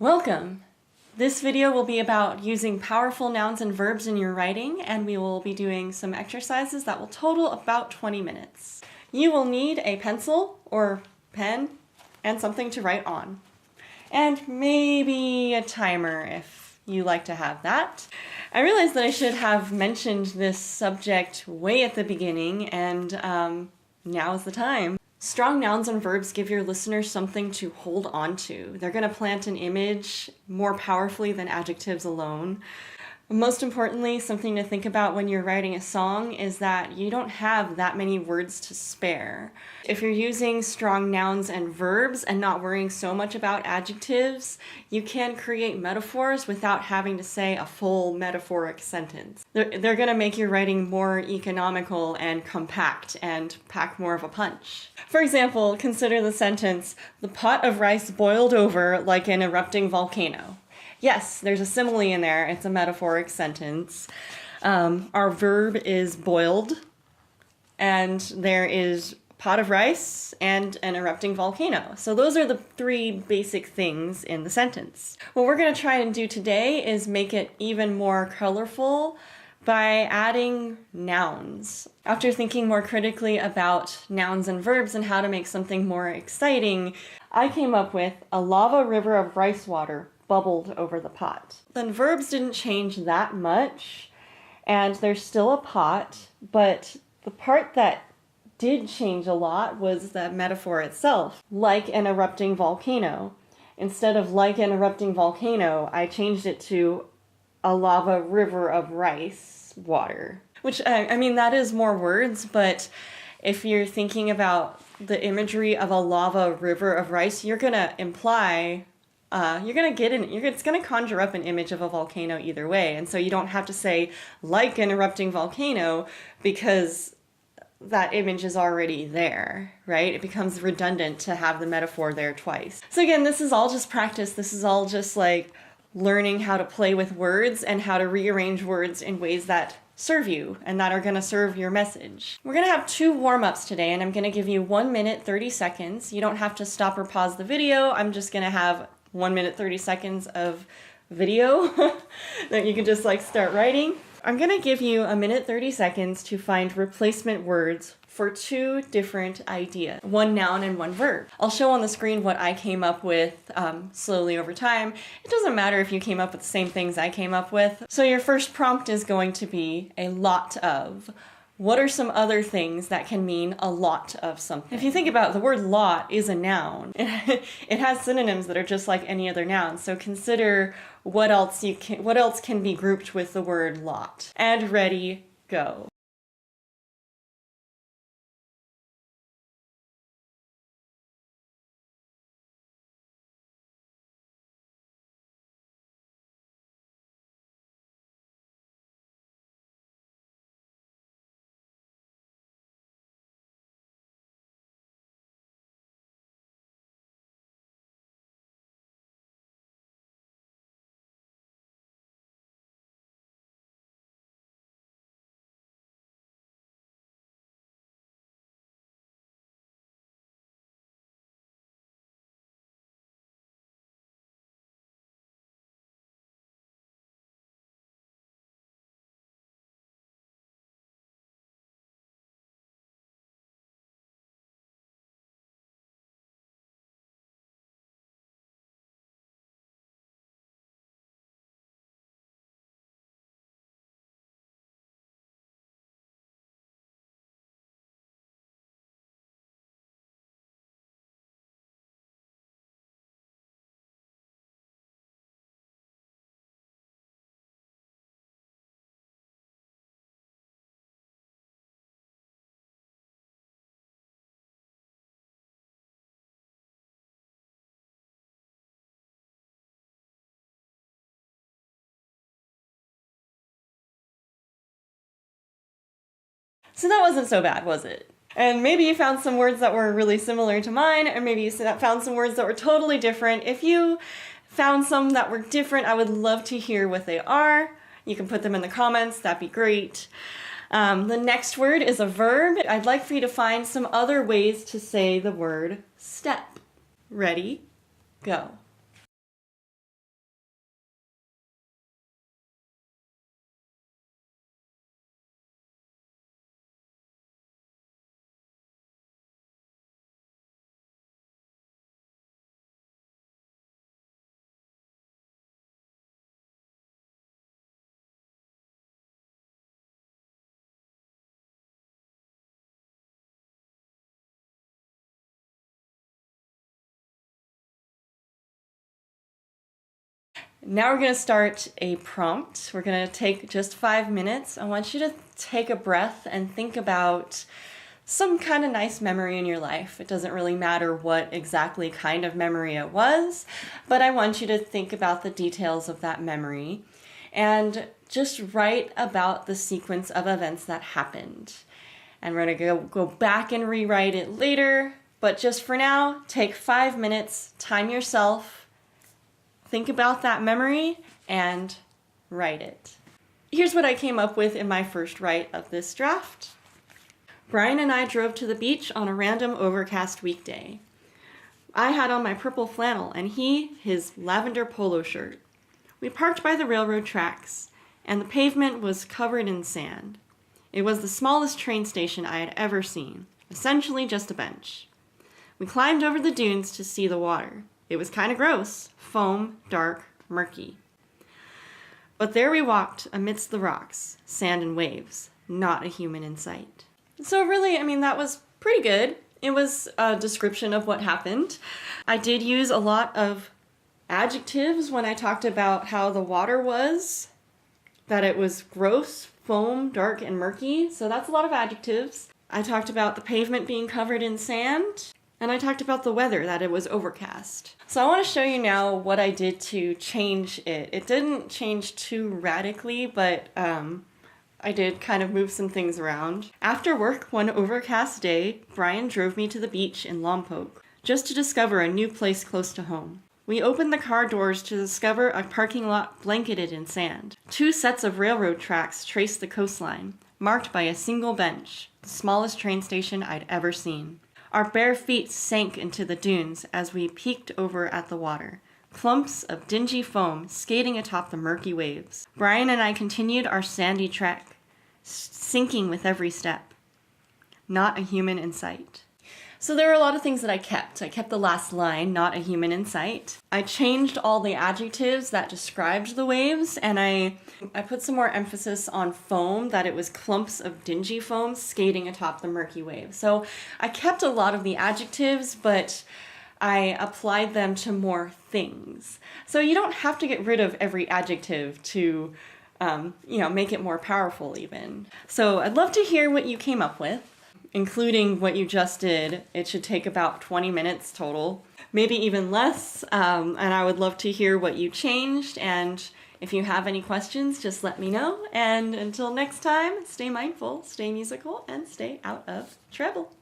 Welcome! This video will be about using powerful nouns and verbs in your writing, and we will be doing some exercises that will total about 20 minutes. You will need a pencil or pen and something to write on. And maybe a timer if you like to have that. I realized that I should have mentioned this subject way at the beginning, and now is the time. Strong nouns and verbs give your listeners something to hold on to. They're going to plant an image more powerfully than adjectives alone. Most importantly, something to think about when you're writing a song is that you don't have that many words to spare. If you're using strong nouns and verbs and not worrying so much about adjectives, you can create metaphors without having to say a full metaphoric sentence. They're going to make your writing more economical and compact and pack more of a punch. For example, consider the sentence, "The pot of rice boiled over like an erupting volcano." Yes, there's a simile in there. It's a metaphoric sentence. Our verb is boiled, and there is pot of rice and an erupting volcano. So those are the three basic things in the sentence. What we're going to try and do today is make it even more colorful by adding nouns. After thinking more critically about nouns and verbs and how to make something more exciting, I came up with a lava river of rice water bubbled over the pot. Then verbs didn't change that much, and there's still a pot, but the part that did change a lot was the metaphor itself, like an erupting volcano. Instead of like an erupting volcano, I changed it to a lava river of rice water. Which, I mean, that is more words, but if you're thinking about the imagery of a lava river of rice, you're gonna imply it's going to conjure up an image of a volcano either way. And so you don't have to say like an erupting volcano because that image is already there, right? It becomes redundant to have the metaphor there twice. So again, this is all just practice. This is all just like learning how to play with words and how to rearrange words in ways that serve you and that are going to serve your message. We're going to have 2 warm-ups today, and I'm going to give you 1 minute 30 seconds. You don't have to stop or pause the video. I'm just going to have 1 minute 30 seconds of video that you can just like start writing. I'm gonna give you 1 minute 30 seconds to find replacement words for 2 different ideas, 1 noun and 1 verb. I'll show on the screen what I came up with slowly over time. It doesn't matter if you came up with the same things I came up with. So your first prompt is going to be a lot of. What are some other things that can mean a lot of something? If you think about it, the word lot is a noun. It has synonyms that are just like any other noun. So consider what else can be grouped with the word lot. And ready, go. So that wasn't so bad, was it? And maybe you found some words that were really similar to mine, or maybe you found some words that were totally different. If you found some that were different, I would love to hear what they are. You can put them in the comments, that'd be great. The next word is a verb. I'd like for you to find some other ways to say the word step. Ready, go. Now we're going to start a prompt. We're going to take just 5 minutes. I want you to take a breath and think about some kind of nice memory in your life. It doesn't really matter what exactly kind of memory it was, but I want you to think about the details of that memory and just write about the sequence of events that happened. And we're going to go back and rewrite it later, but just for now, take 5 minutes, time yourself, think about that memory, and write it. Here's what I came up with in my first write of this draft. Brian and I drove to the beach on a random overcast weekday. I had on my purple flannel and he his lavender polo shirt. We parked by the railroad tracks and the pavement was covered in sand. It was the smallest train station I had ever seen, essentially just a bench. We climbed over the dunes to see the water. It was kind of gross, foam, dark, murky. But there we walked amidst the rocks, sand and waves, not a human in sight. So really, that was pretty good. It was a description of what happened. I did use a lot of adjectives when I talked about how the water was, that it was gross, foam, dark, and murky. So that's a lot of adjectives. I talked about the pavement being covered in sand, and I talked about the weather, that it was overcast. So I want to show you now what I did to change it. It didn't change too radically, but I did kind of move some things around. After work one overcast day, Brian drove me to the beach in Lompoc, just to discover a new place close to home. We opened the car doors to discover a parking lot blanketed in sand. 2 sets of railroad tracks traced the coastline, marked by a single bench, the smallest train station I'd ever seen. Our bare feet sank into the dunes as we peeked over at the water. Clumps of dingy foam skating atop the murky waves. Brian and I continued our sandy trek, sinking with every step. Not a human in sight. So there were a lot of things that I kept. I kept the last line, not a human in sight. I changed all the adjectives that described the waves, and I put some more emphasis on foam, that it was clumps of dingy foam skating atop the murky waves. So I kept a lot of the adjectives, but I applied them to more things. So you don't have to get rid of every adjective to make it more powerful even. So I'd love to hear what you came up with, including what you just did. It should take about 20 minutes total, maybe even less. And I would love to hear what you changed. And if you have any questions, just let me know. And until next time, stay mindful, stay musical, and stay out of trouble.